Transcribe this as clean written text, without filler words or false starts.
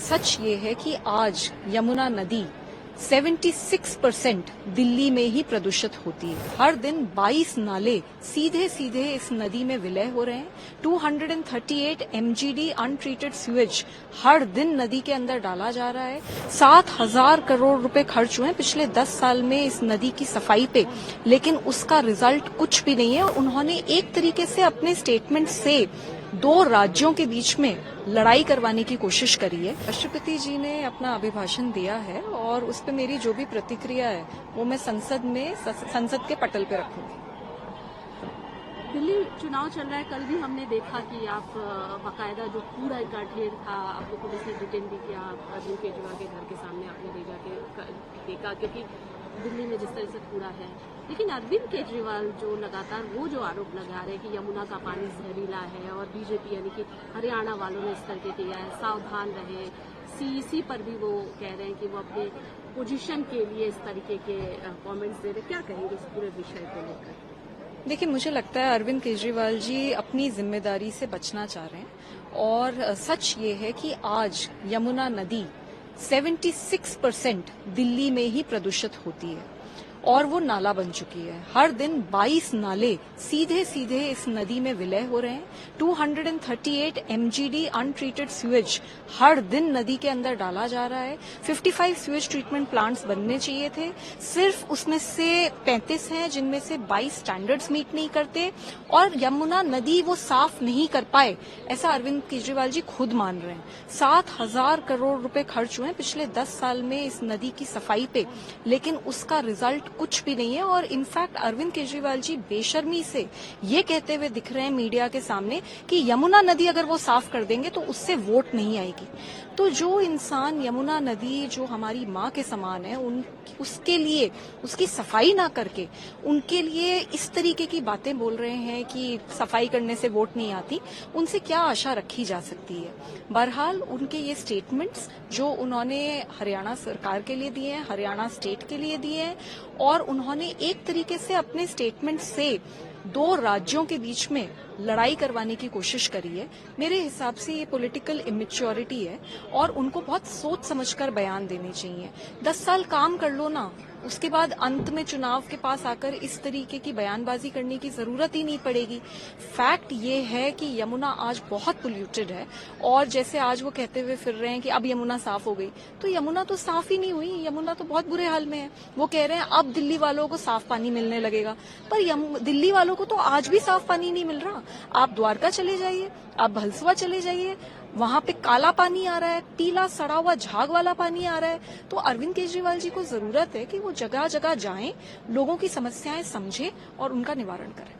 सच ये है कि आज यमुना नदी 76% दिल्ली में ही प्रदूषित होती है। हर दिन 22 नाले सीधे सीधे इस नदी में विलय हो रहे हैं। 238 MGD अनट्रीटेड सीवेज हर दिन नदी के अंदर डाला जा रहा है। 7,000 करोड़ रुपए खर्च हुए हैं पिछले 10 साल में इस नदी की सफाई पे, लेकिन उसका रिजल्ट कुछ भी नहीं है। और उन्होंने एक तरीके से अपने स्टेटमेंट से दो राज्यों के बीच में लड़ाई करवाने की कोशिश करी है। राष्ट्रपति जी ने अपना अभिभाषण दिया है और उस पर मेरी जो भी प्रतिक्रिया है वो मैं संसद के पटल पे रखूंगी। दिल्ली चुनाव चल रहा है, कल भी हमने देखा कि आप बाकायदा जो कूड़ा का ढेर था आपको पुलिस ने डिटेन भी किया, अरविंद केजरीवाल के घर के सामने आपने ले जाके देखा, क्योंकि दिल्ली में जिस तरह से कूड़ा है। लेकिन अरविंद केजरीवाल जो लगातार वो जो आरोप लगा रहे हैं कि यमुना का पानी जहरीला है और बीजेपी यानी कि हरियाणा वालों ने इस तरह के किया है, सावधान रहे। सीईसी पर भी वो कह रहे हैं कि वो अपने पोजीशन के लिए इस तरीके के कमेंट्स दे रहे हैं। क्या कहेंगे इस पूरे विषय को लेकर? देखिए, मुझे लगता है अरविंद केजरीवाल जी अपनी जिम्मेदारी से बचना चाह रहे हैं और सच ये है कि आज यमुना नदी 76% दिल्ली में ही प्रदूषित होती है और वो नाला बन चुकी है। हर दिन 22 नाले सीधे सीधे इस नदी में विलय हो रहे हैं। 238 MGD अनट्रीटेड सीवेज हर दिन नदी के अंदर डाला जा रहा है। 55 सीवेज ट्रीटमेंट प्लांट्स बनने चाहिए थे, सिर्फ उसमें से 35 हैं जिनमें से 22 स्टैंडर्ड्स मीट नहीं करते और यमुना नदी वो साफ नहीं कर पाए, ऐसा अरविंद केजरीवाल जी खुद मान रहे हैं। 7,000 करोड़ रुपए खर्च हुए हैं पिछले 10 साल में इस नदी की सफाई पे, लेकिन उसका रिजल्ट कुछ भी नहीं है। और इनफैक्ट अरविंद केजरीवाल जी बेशर्मी से ये कहते हुए दिख रहे हैं मीडिया के सामने कि यमुना नदी अगर वो साफ कर देंगे तो उससे वोट नहीं आएगी। तो जो इंसान यमुना नदी जो हमारी माँ के समान है उसके लिए उसकी सफाई ना करके उनके लिए इस तरीके की बातें बोल रहे हैं कि सफाई करने से वोट नहीं आती, उनसे क्या आशा रखी जा सकती है। बहरहाल उनके ये स्टेटमेंट्स जो उन्होंने हरियाणा सरकार के लिए दिए हैं, हरियाणा स्टेट के लिए दिए हैं, और उन्होंने एक तरीके से अपने स्टेटमेंट से दो राज्यों के बीच में लड़ाई करवाने की कोशिश करी है। मेरे हिसाब से ये पॉलिटिकल इमेच्योरिटी है और उनको बहुत सोच समझकर बयान देने चाहिए। 10 साल काम कर लो ना, उसके बाद अंत में चुनाव के पास आकर इस तरीके की बयानबाजी करने की जरूरत ही नहीं पड़ेगी। फैक्ट ये है कि यमुना आज बहुत पोल्यूटेड है और जैसे आज वो कहते हुए फिर रहे हैं कि अब यमुना साफ हो गई, तो यमुना तो साफ ही नहीं हुई, यमुना तो बहुत बुरे हाल में है। वो कह रहे हैं अब दिल्ली वालों को साफ पानी मिलने लगेगा, पर दिल्ली वालों को तो आज भी साफ पानी नहीं मिल रहा। आप द्वारका चले जाइए, आप भलसवा चले जाइए, वहां पे काला पानी आ रहा है, पीला सड़ा हुआ झाग वाला पानी आ रहा है। तो अरविंद केजरीवाल जी को जरूरत है कि वो जगह जगह जाएं, लोगों की समस्याएं समझें और उनका निवारण करें।